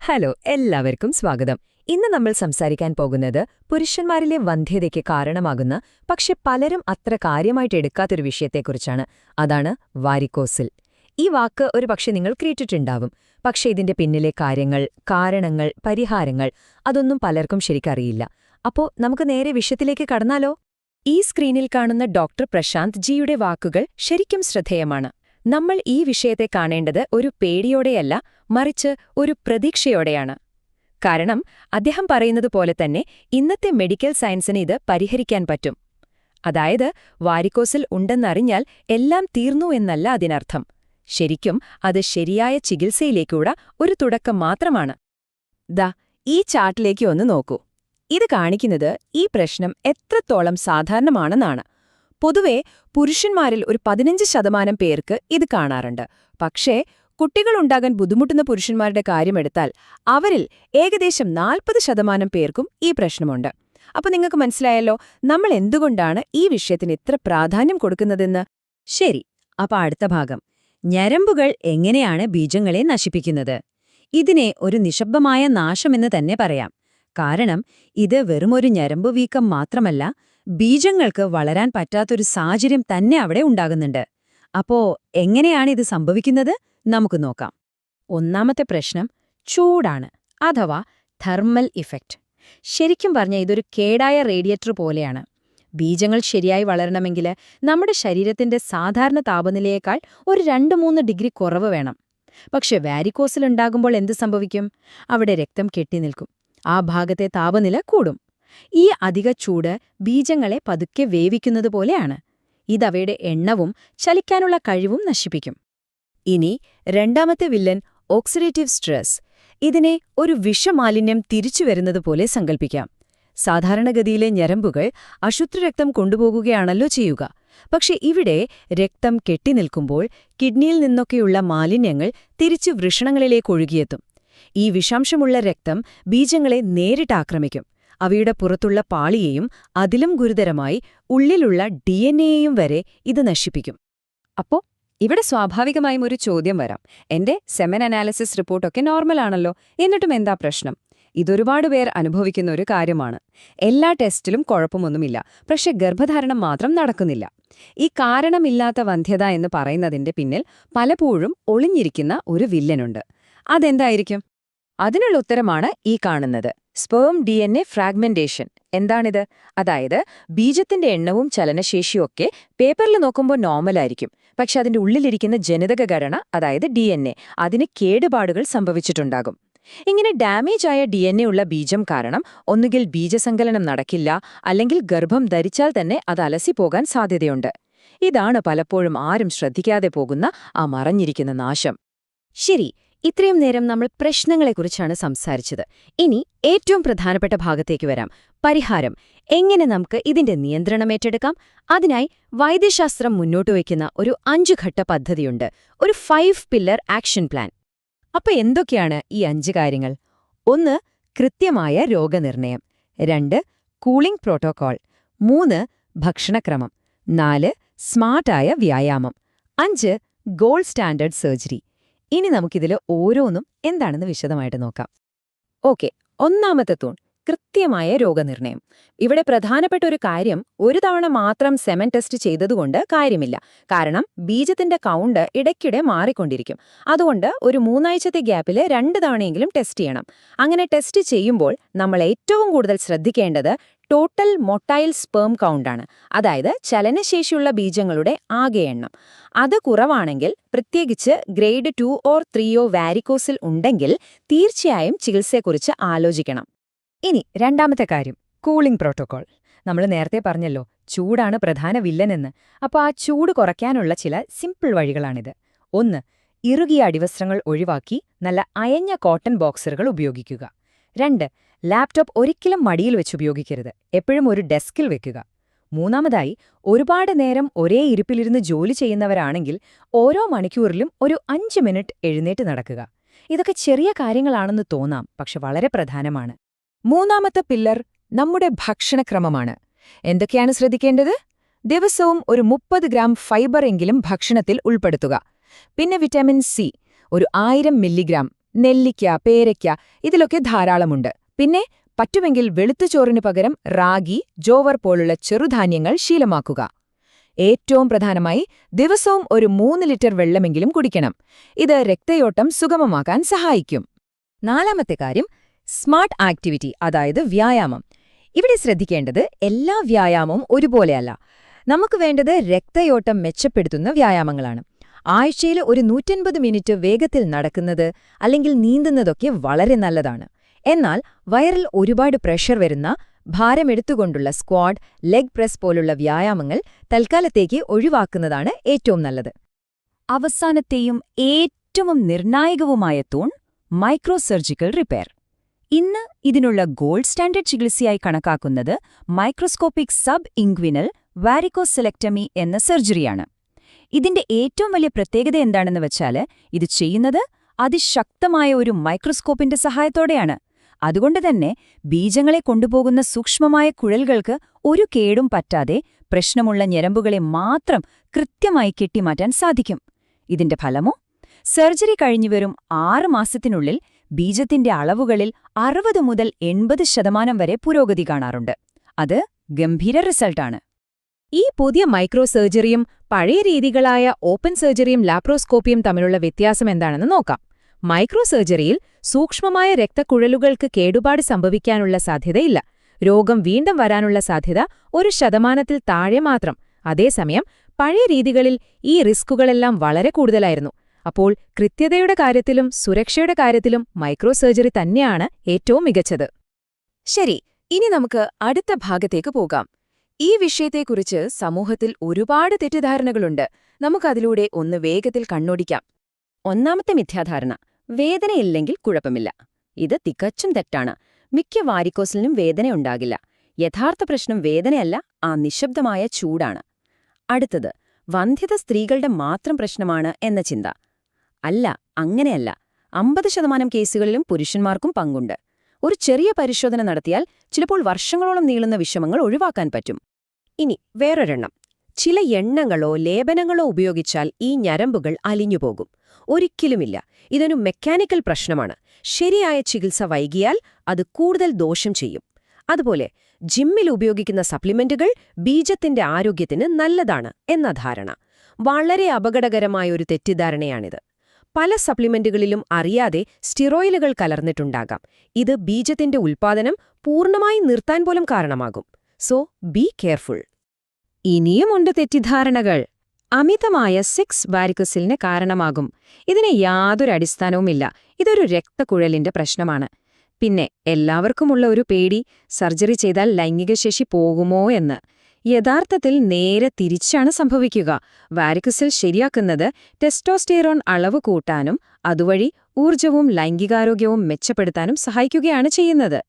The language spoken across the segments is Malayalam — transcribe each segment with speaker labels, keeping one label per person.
Speaker 1: ഹലോ, എല്ലാവർക്കും സ്വാഗതം. ഇന്ന് നമ്മൾ സംസാരിക്കാൻ പോകുന്നത് പുരുഷന്മാരിലെ വന്ധ്യതയ്ക്ക് കാരണമാകുന്ന പക്ഷെ പലരും അത്ര കാര്യമായിട്ട് എടുക്കാത്തൊരു വിഷയത്തെക്കുറിച്ചാണ്. അതാണ് വാരിക്കോസിൽ. ഈ വാക്ക് ഒരുപക്ഷെ നിങ്ങൾ കേട്ടിട്ടുണ്ടാവും. പക്ഷെ ഇതിന്റെ പിന്നിലെ കാര്യങ്ങൾ, കാരണങ്ങൾ, പരിഹാരങ്ങൾ അതൊന്നും പലർക്കും ശരിക്കറിയില്ല. അപ്പോ നമുക്ക് നേരെ വിഷയത്തിലേക്ക് കടന്നാലോ? ഈ സ്ക്രീനിൽ കാണുന്ന ഡോക്ടർ പ്രശാന്ത് ജിയുടെ വാക്കുകൾ ശരിക്കും ശ്രദ്ധേയമാണ്. നമ്മൾ ഈ വിഷയത്തെ കാണേണ്ടത് ഒരു പേടിയോടെയല്ല, മറിച്ച് ഒരു പ്രതീക്ഷയോടെയാണ്. കാരണം അദ്ദേഹം പറയുന്നത് പോലെ തന്നെ ഇന്നത്തെ മെഡിക്കൽ സയൻസിന് ഇത് പരിഹരിക്കാൻ പറ്റും. അതായത് വാരിക്കോസിൽ ഉണ്ടെന്നറിഞ്ഞാൽ എല്ലാം തീർന്നു എന്നല്ല അതിനർത്ഥം. ശരിക്കും അത് ശരിയായ ചികിത്സയിലേക്കൂടെ ഒരു തുടക്കം മാത്രമാണ്. ഈ ചാർട്ടിലേക്ക് ഒന്ന് നോക്കൂ. ഇത് കാണിക്കുന്നത് ഈ പ്രശ്നം എത്രത്തോളം സാധാരണമാണെന്നാണ്. പൊതുവെ പുരുഷന്മാരിൽ ഒരു 15% പേർക്ക് ഇത് കാണാറുണ്ട്. പക്ഷേ കുട്ടികളുണ്ടാകാൻ ബുദ്ധിമുട്ടുന്ന പുരുഷന്മാരുടെ കാര്യമെടുത്താൽ അവരിൽ ഏകദേശം 40% പേർക്കും ഈ പ്രശ്നമുണ്ട്. അപ്പോൾ നിങ്ങൾക്ക് മനസ്സിലായല്ലോ നമ്മൾ എന്തുകൊണ്ടാണ് ഈ വിഷയത്തിന് ഇത്ര പ്രാധാന്യം കൊടുക്കുന്നതെന്ന്. ശരി, അപ്പോൾ അടുത്ത ഭാഗം, ഞരമ്പുകൾ എങ്ങനെയാണ് ബീജങ്ങളെ നശിപ്പിക്കുന്നത്. ഇതിനെ ഒരു നിശബ്ദമായ നാശമെന്ന് തന്നെ പറയാം. കാരണം ഇത് വെറുമൊരു ഞരമ്പ് വീക്കം മാത്രമല്ല, ബീജങ്ങൾക്ക് വളരാൻ പറ്റാത്തൊരു സാഹചര്യം തന്നെ അവിടെ ഉണ്ടാകുന്നുണ്ട്. അപ്പോ എങ്ങനെയാണിത് സംഭവിക്കുന്നത്? നമുക്ക് നോക്കാം. ഒന്നാമത്തെ പ്രശ്നം ചൂടാണ്, അഥവാ തെർമൽ ഇഫക്റ്റ്. ശരിക്കും പറഞ്ഞാൽ ഇതൊരു കേടായ റേഡിയേറ്റർ പോലെയാണ്. ബീജങ്ങൾ ശരിയായി വളരണമെങ്കിൽ നമ്മുടെ ശരീരത്തിന്റെ സാധാരണ താപനിലയേക്കാൾ ഒരു 2-3 ഡിഗ്രി കുറവ് വേണം. പക്ഷെ വാരിക്കോസിലുണ്ടാകുമ്പോൾ എന്ത് സംഭവിക്കും? അവിടെ രക്തം കെട്ടിനിൽക്കും. ആ ഭാഗത്തെ താപനില കൂടും. ഈ അധിക ചൂട് ബീജങ്ങളെ പതുക്കെ വേവിക്കുന്നത് പോലെയാണ്. ഇതവയുടെ എണ്ണവും ചലിക്കാനുള്ള കഴിവും നശിപ്പിക്കും. ഇനി രണ്ടാമത്തെ വില്ലൻ ഓക്സിഡേറ്റീവ് സ്ട്രെസ്. ഇതിനെ ഒരു വിഷമാലിന്യം തിരിച്ചുവരുന്നതുപോലെ സങ്കൽപ്പിക്കാം. സാധാരണഗതിയിലെ ഞരമ്പുകൾ അശുദ്ധരക്തം കൊണ്ടുപോകുകയാണല്ലോ ചെയ്യുക. പക്ഷെ ഇവിടെ രക്തം കെട്ടിനിൽക്കുമ്പോൾ കിഡ്നിയിൽ നിന്നൊക്കെയുള്ള മാലിന്യങ്ങൾ തിരിച്ചു വൃഷണങ്ങളിലേക്ക് ഒഴുകിയെത്തും. ഈ വിഷാംശമുള്ള രക്തം ബീജങ്ങളെ നേരിട്ടാക്രമിക്കും. അവയുടെ പുറത്തുള്ള പാളിയെയും അതിലും ഗുരുതരമായി ഉള്ളിലുള്ള DNA-യെയും വരെ ഇത് നശിപ്പിക്കും. അപ്പോ ഇവിടെ സ്വാഭാവികമായും ഒരു ചോദ്യം വരാം. എന്റെ സെമൻ അനാലിസിസ് റിപ്പോർട്ടൊക്കെ നോർമലാണല്ലോ, എന്നിട്ടും എന്താ പ്രശ്നം? ഇതൊരുപാട് പേർ അനുഭവിക്കുന്ന ഒരു കാര്യമാണ്. എല്ലാ ടെസ്റ്റിലും കുഴപ്പമൊന്നുമില്ല, പക്ഷെ ഗർഭധാരണം മാത്രം നടക്കുന്നില്ല. ഈ കാരണമില്ലാത്ത വന്ധ്യത എന്ന് പറയുന്നതിന്റെ പിന്നിൽ പലപ്പോഴും ഒളിഞ്ഞിരിക്കുന്ന ഒരു വില്ലനുണ്ട്. അതെന്തായിരിക്കും? അതിനുള്ള ഉത്തരമാണ് ഈ കാണുന്നത്, സ്പേം DNA ഫ്രാഗ്മെന്റേഷൻ. എന്താണിത്? അതായത് ബീജത്തിന്റെ എണ്ണവും ചലനശേഷിയൊക്കെ പേപ്പറിൽ നോക്കുമ്പോൾ നോർമലായിരിക്കും, പക്ഷെ അതിന്റെ ഉള്ളിലിരിക്കുന്ന ജനിതക ഘടന, അതായത് DNA, അതിന് കേടുപാടുകൾ സംഭവിച്ചിട്ടുണ്ടാകും. ഇങ്ങനെ ഡാമേജ് ആയ DNA ഉള്ള ബീജം കാരണം ഒന്നുകിൽ ബീജസങ്കലനം നടക്കില്ല, അല്ലെങ്കിൽ ഗർഭം ധരിച്ചാൽ തന്നെ അത് അലസിപ്പോകാൻ സാധ്യതയുണ്ട്. ഇതാണ് പലപ്പോഴും ആരും ശ്രദ്ധിക്കാതെ പോകുന്ന ആ മറഞ്ഞിരിക്കുന്ന നാശം. ശരി, ഇത്രയും നേരം നമ്മൾ പ്രശ്നങ്ങളെക്കുറിച്ചാണ് സംസാരിച്ചത്. ഇനി ഏറ്റവും പ്രധാനപ്പെട്ട ഭാഗത്തേക്ക് വരാം, പരിഹാരം. എങ്ങനെ നമുക്ക് ഇതിന്റെ നിയന്ത്രണം ഏറ്റെടുക്കാം? അതിനായി വൈദ്യശാസ്ത്രം മുന്നോട്ടുവയ്ക്കുന്ന ഒരു 5-ഘട്ട പദ്ധതിയുണ്ട്, ഒരു 5 പില്ലർ ആക്ഷൻ പ്ലാൻ. അപ്പൊ എന്തൊക്കെയാണ് ഈ 5 കാര്യങ്ങൾ? 1. കൃത്യമായ രോഗനിർണയം. 2. Cooling protocol. 3. ഭക്ഷണക്രമം. 4. സ്മാർട്ടായ വ്യായാമം. 5. Gold standard surgery. ഇനി നമുക്കിതിൽ ഓരോന്നും എന്താണെന്ന് വിശദമായിട്ട് നോക്കാം. ഓക്കെ, ഒന്നാമത്തെ തൂൺ, കൃത്യമായ രോഗനിർണയം. ഇവിടെ പ്രധാനപ്പെട്ട ഒരു കാര്യം, ഒരു തവണ മാത്രം സെമൻ ടെസ്റ്റ് ചെയ്തതുകൊണ്ട് കാര്യമില്ല. കാരണം ബീജത്തിന്റെ കൗണ്ട് ഇടയ്ക്കിടെ മാറിക്കൊണ്ടിരിക്കും. അതുകൊണ്ട് ഒരു 3 ആഴ്ചത്തെ ഗ്യാപ്പിൽ 2 തവണയെങ്കിലും ടെസ്റ്റ് ചെയ്യണം. അങ്ങനെ ടെസ്റ്റ് ചെയ്യുമ്പോൾ നമ്മൾ ഏറ്റവും കൂടുതൽ ശ്രദ്ധിക്കേണ്ടത് ടോട്ടൽ മൊട്ടൈൽ സ്പേം കൗണ്ടാണ്, അതായത് ചലനശേഷിയുള്ള ബീജങ്ങളുടെ ആകെ എണ്ണം. അത് കുറവാണെങ്കിൽ, പ്രത്യേകിച്ച് ഗ്രേഡ് 2 or 3 വാരിക്കോസിൽ ഉണ്ടെങ്കിൽ തീർച്ചയായും ചികിത്സയെക്കുറിച്ച് ആലോചിക്കണം. ഇനി രണ്ടാമത്തെ കാര്യം, കൂളിംഗ് പ്രോട്ടോകോൾ. നമ്മൾ നേരത്തെ പറഞ്ഞല്ലോ, ചൂടാണ് പ്രധാന വില്ലനെന്ന്. അപ്പോൾ ആ ചൂട് കുറയ്ക്കാനുള്ള ചില സിമ്പിൾ വഴികളാണിത്. 1. ഇറുകിയ അടിവസ്ത്രങ്ങൾ ഒഴിവാക്കി നല്ല അയഞ്ഞ കോട്ടൺ ബോക്സറുകൾ ഉപയോഗിക്കുക. 2. ലാപ്ടോപ്പ് ഒരിക്കലും മടിയിൽ വെച്ചുപയോഗിക്കരുത്, എപ്പോഴും ഒരു ഡെസ്കിൽ വെക്കുക. 3. ഒരുപാട് നേരം ഒരേ ഇരിപ്പിലിരുന്ന് ജോലി ചെയ്യുന്നവരാണെങ്കിൽ ഓരോ മണിക്കൂറിലും ഒരു 5 മിനിറ്റ് എഴുന്നേറ്റ് നടക്കുക. ഇതൊക്കെ ചെറിയ കാര്യങ്ങളാണെന്ന് തോന്നാം, പക്ഷെ വളരെ പ്രധാനമാണ്. 3. പില്ലർ നമ്മുടെ ഭക്ഷണക്രമമാണ്. എന്തൊക്കെയാണ് ശ്രദ്ധിക്കേണ്ടത്? ദിവസവും ഒരു 30 ഗ്രാം ഫൈബർ എങ്കിലും ഭക്ഷണത്തിൽ ഉൾപ്പെടുത്തുക. പിന്നെ വിറ്റാമിൻ സി ഒരു 1000 മില്ലിഗ്രാം, നെല്ലിക്ക, പേരയ്ക്ക ഇതിലൊക്കെ ധാരാളമുണ്ട്. പിന്നെ പറ്റുമെങ്കിൽ വെളുത്തുചോറിനു പകരം റാഗി, ജോവർ പോലുള്ള ചെറുധാന്യങ്ങൾ ശീലമാക്കുക. ഏറ്റവും പ്രധാനമായി ദിവസവും ഒരു 3 ലിറ്റർ വെള്ളമെങ്കിലും കുടിക്കണം. ഇത് രക്തയോട്ടം സുഗമമാക്കാൻ സഹായിക്കും. നാലാമത്തെ കാര്യം സ്മാർട്ട് ആക്ടിവിറ്റി, അതായത് വ്യായാമം. ഇവിടെ ശ്രദ്ധിക്കേണ്ടത് എല്ലാ വ്യായാമവും ഒരുപോലെയല്ല. നമുക്ക് വേണ്ടത് രക്തയോട്ടം മെച്ചപ്പെടുത്തുന്ന വ്യായാമങ്ങളാണ്. ആഴ്ചയിൽ ഒരു 150 മിനിറ്റ് വേഗത്തിൽ നടക്കുന്നത് അല്ലെങ്കിൽ നീന്തുന്നതൊക്കെ വളരെ നല്ലതാണ്. എന്നാൽ വയറിൽ ഒരുപാട് പ്രഷർ വരുന്ന, ഭാരമെടുത്തുകൊണ്ടുള്ള സ്ക്വാഡ്, ലെഗ് പ്രസ് പോലുള്ള വ്യായാമങ്ങൾ തൽക്കാലത്തേക്ക് ഒഴിവാക്കുന്നതാണ് ഏറ്റവും നല്ലത്. അവസാനത്തെയും ഏറ്റവും നിർണായകവുമായ തൂൺ മൈക്രോസർജിക്കൽ റിപ്പയർ. ഇന്ന് ഇതിനുള്ള ഗോൾഡ് സ്റ്റാൻഡേർഡ് ചികിത്സയായി കണക്കാക്കുന്നത് മൈക്രോസ്കോപ്പിക് സബ് ഇൻഗ്വിനൽ വാരിക്കോസെലക്ടമി എന്ന സർജറിയാണ്. ഇതിന്റെ ഏറ്റവും വലിയ പ്രത്യേകത എന്താണെന്ന് വെച്ചാൽ ഇത് ചെയ്യുന്നത് അതിശക്തമായ ഒരു മൈക്രോസ്കോപ്പിന്റെ സഹായത്തോടെയാണ്. അതുകൊണ്ട് തന്നെ ബീജങ്ങളെ കൊണ്ടുപോകുന്ന സൂക്ഷ്മമായ കുഴലുകൾക്ക് ഒരു കേടും പറ്റാതെ പ്രശ്നമുള്ള ഞരമ്പുകളെ മാത്രം കൃത്യമായി കെട്ടിമാറ്റാൻ സാധിക്കും. ഇതിന്റെ ഫലമോ? സർജറി കഴിഞ്ഞു വരും 6 മാസത്തിനുള്ളിൽ ബീജത്തിന്റെ അളവുകളിൽ 60 മുതൽ 80% വരെ പുരോഗതി കാണാറുണ്ട്. അത് ഗംഭീര റിസൾട്ടാണ്. ഈ പുതിയ മൈക്രോ സർജറിയും പഴയ രീതികളായ ഓപ്പൺ സർജറിയും ലാപ്രോസ്കോപ്പിയും തമ്മിലുള്ള വ്യത്യാസം എന്താണെന്ന് നോക്കാം. മൈക്രോ സർജറിയിൽ സൂക്ഷ്മമായ രക്തക്കുഴലുകൾക്ക് കേടുപാട് സംഭവിക്കാനുള്ള സാധ്യതയില്ല. രോഗം വീണ്ടും വരാനുള്ള സാധ്യത 1% താഴെ മാത്രം. അതേസമയം പഴയ രീതികളിൽ ഈ റിസ്കുകളെല്ലാം വളരെ കൂടുതലായിരുന്നു. അപ്പോൾ കൃത്യതയുടെ കാര്യത്തിലും സുരക്ഷയുടെ കാര്യത്തിലും മൈക്രോ സർജറി തന്നെയാണ് ഏറ്റവും മികച്ചത്. ശരി, ഇനി നമുക്ക് അടുത്ത ഭാഗത്തേക്ക് പോകാം. ഈ വിഷയത്തെക്കുറിച്ച് സമൂഹത്തിൽ ഒരുപാട് തെറ്റിദ്ധാരണകളുണ്ട്. നമുക്കതിലൂടെ ഒന്ന് വേഗത്തിൽ കണ്ണോടിക്കാം. ഒന്നാമത്തെ മിഥ്യാധാരണ: വേദനയില്ലെങ്കിൽ കുഴപ്പമില്ല. ഇത് തികച്ചും തെറ്റാണ്. മിക്ക വാരിക്കോസിലിനും വേദനയുണ്ടാകില്ല. യഥാർത്ഥ പ്രശ്നം വേദനയല്ല, ആ നിശബ്ദമായ ചൂടാണ്. അടുത്തത്, വന്ധ്യത സ്ത്രീകളുടെ മാത്രം പ്രശ്നമാണ് എന്ന ചിന്ത. അല്ല, അങ്ങനെയല്ല. 50% കേസുകളിലും പുരുഷന്മാർക്കും പങ്കുണ്ട്. ഒരു ചെറിയ പരിശോധന നടത്തിയാൽ ചിലപ്പോൾ വർഷങ്ങളോളം നീളുന്ന വിഷമങ്ങൾ ഒഴിവാക്കാൻ പറ്റും. ഇനി വേറൊരെണ്ണം: ചില എണ്ണങ്ങളോ ലേപനങ്ങളോ ഉപയോഗിച്ചാൽ ഈ ഞരമ്പുകൾ അലിഞ്ഞുപോകും. ഒരിക്കലുമില്ല. ഇതൊരു മെക്കാനിക്കൽ പ്രശ്നമാണ്. ശരിയായ ചികിത്സ വൈകിയാൽ അത് കൂടുതൽ ദോഷം ചെയ്യും. അതുപോലെ ജിമ്മിൽ ഉപയോഗിക്കുന്ന സപ്ലിമെന്റുകൾ ബീജത്തിന്റെ ആരോഗ്യത്തിന് നല്ലതാണ് എന്ന ധാരണ വളരെ അപകടകരമായ ഒരു തെറ്റിദ്ധാരണയാണിത്. പല സപ്ലിമെന്റുകളിലും അറിയാതെ സ്റ്റിറോയിലുകൾ കലർന്നിട്ടുണ്ടാകാം. ഇത് ബീജത്തിന്റെ ഉൽപ്പാദനം പൂർണ്ണമായി നിർത്താൻ പോലും കാരണമാകും. So be careful. ഇനിയുമുണ്ട് തെറ്റിദ്ധാരണകൾ. അമിതമായ സെക്സ് വാരിക്കോസിലിന് കാരണമാകും. ഇതിന് യാതൊരു അടിസ്ഥാനവുമില്ല. ഇതൊരു രക്തക്കുഴലിന്റെ പ്രശ്നമാണ്. പിന്നെ എല്ലാവർക്കുമുള്ള ഒരു പേടി, സർജറി ചെയ്താൽ ലൈംഗികശേഷി പോകുമോ എന്ന്. യഥാർത്ഥത്തിൽ നേരെ തിരിച്ചാണ് സംഭവിക്കുക. വാരിക്കോസിൽ ശരിയാക്കുന്നത് ടെസ്റ്റോസ്റ്റെറോൺ അളവ് കൂട്ടാനും അതുവഴി ഊർജവും ലൈംഗികാരോഗ്യവും മെച്ചപ്പെടുത്താനും സഹായിക്കുകയാണ് ചെയ്യുന്നത്.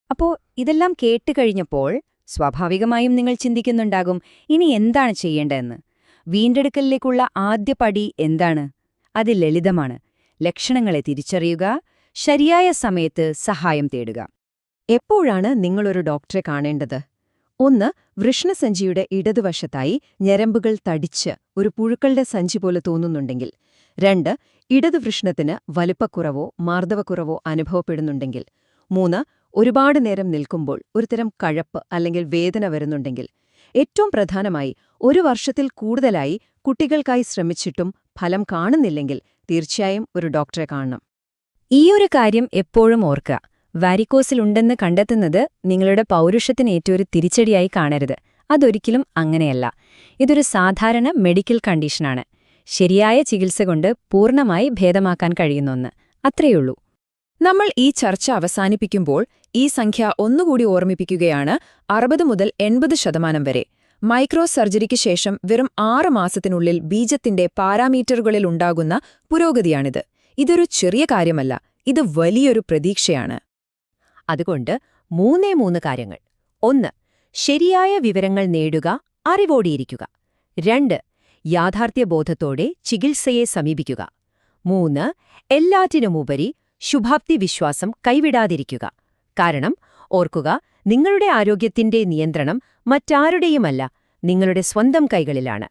Speaker 1: അപ്പോ ഇതെല്ലാം കേട്ടുകഴിഞ്ഞപ്പോൾ സ്വാഭാവികമായും നിങ്ങൾ ചിന്തിക്കുന്നുണ്ടാകും, ഇനി എന്താണ് ചെയ്യേണ്ടതെന്ന്. വീണ്ടെടുക്കലിലേക്കുള്ള ആദ്യ പടി എന്താണ്? അത് ലളിതമാണ്. ലക്ഷണങ്ങളെ തിരിച്ചറിയുക, ശരിയായ സമയത്ത് സഹായം തേടുക. എപ്പോഴാണ് നിങ്ങളൊരു ഡോക്ടറെ കാണേണ്ടത്? 1. വൃഷ്ണസഞ്ചിയുടെ ഇടതുവശത്തായി ഞരമ്പുകൾ തടിച്ച് ഒരു പുഴുക്കളുടെ സഞ്ചി പോലെ തോന്നുന്നുണ്ടെങ്കിൽ. 2. ഇടതുവൃഷ്ണത്തിന് വലുപ്പക്കുറവോ മാർദ്ദവക്കുറവോ അനുഭവപ്പെടുന്നുണ്ടെങ്കിൽ. 3. ഒരുപാട് നേരം നിൽക്കുമ്പോൾ ഒരുതരം കഴപ്പ് അല്ലെങ്കിൽ വേദന വരുന്നുണ്ടെങ്കിൽ. ഏറ്റവും പ്രധാനമായി 1 വർഷത്തിൽ കൂടുതലായി കുട്ടികൾക്കായി ശ്രമിച്ചിട്ടും ഫലം കാണുന്നില്ലെങ്കിൽ തീർച്ചയായും ഒരു ഡോക്ടറെ കാണണം. ഈയൊരു കാര്യം എപ്പോഴും ഓർക്കുക. വാരിക്കോസിലുണ്ടെന്ന് കണ്ടെത്തുന്നത് നിങ്ങളുടെ പൗരുഷത്തിനേറ്റൊരു തിരിച്ചടിയായി കാണരുത്. അതൊരിക്കലും അങ്ങനെയല്ല. ഇതൊരു സാധാരണ മെഡിക്കൽ കണ്ടീഷനാണ്. ശരിയായ ചികിത്സ കൊണ്ട് പൂർണ്ണമായി ഭേദമാക്കാൻ കഴിയുന്ന ഒന്ന്. അത്രയുള്ളൂ. നമ്മൾ ഈ ചർച്ച അവസാനിപ്പിക്കുമ്പോൾ ഈ സംഖ്യ ഒന്നുകൂടി ഓർമ്മിപ്പിക്കുകയാണ്. 60 മുതൽ 80% വരെ. മൈക്രോ സർജറിക്ക് ശേഷം വെറും 6 മാസത്തിനുള്ളിൽ ബീജത്തിന്റെ പാരാമീറ്ററുകളിലുണ്ടാകുന്ന പുരോഗതിയാണിത്. ഇതൊരു ചെറിയ കാര്യമല്ല, ഇത് വലിയൊരു പ്രതീക്ഷയാണ്. അതുകൊണ്ട് 3 കാര്യങ്ങൾ. 1. ശരിയായ വിവരങ്ങൾ നേടുക, അറിവോടിയിരിക്കുക. 2. യാഥാർത്ഥ്യബോധത്തോടെ ചികിത്സയെ സമീപിക്കുക. 3. എല്ലാറ്റിനുമുപരി ശുഭാപ്തി വിശ്വാസം കൈവിടാതിരിക്കുക. കാരണം ഓർക്കുക, നിങ്ങളുടെ ആരോഗ്യത്തിന്റെ നിയന്ത്രണം മറ്റാരുടെയുമല്ല, നിങ്ങളുടെ സ്വന്തം കൈകളിലാണ്.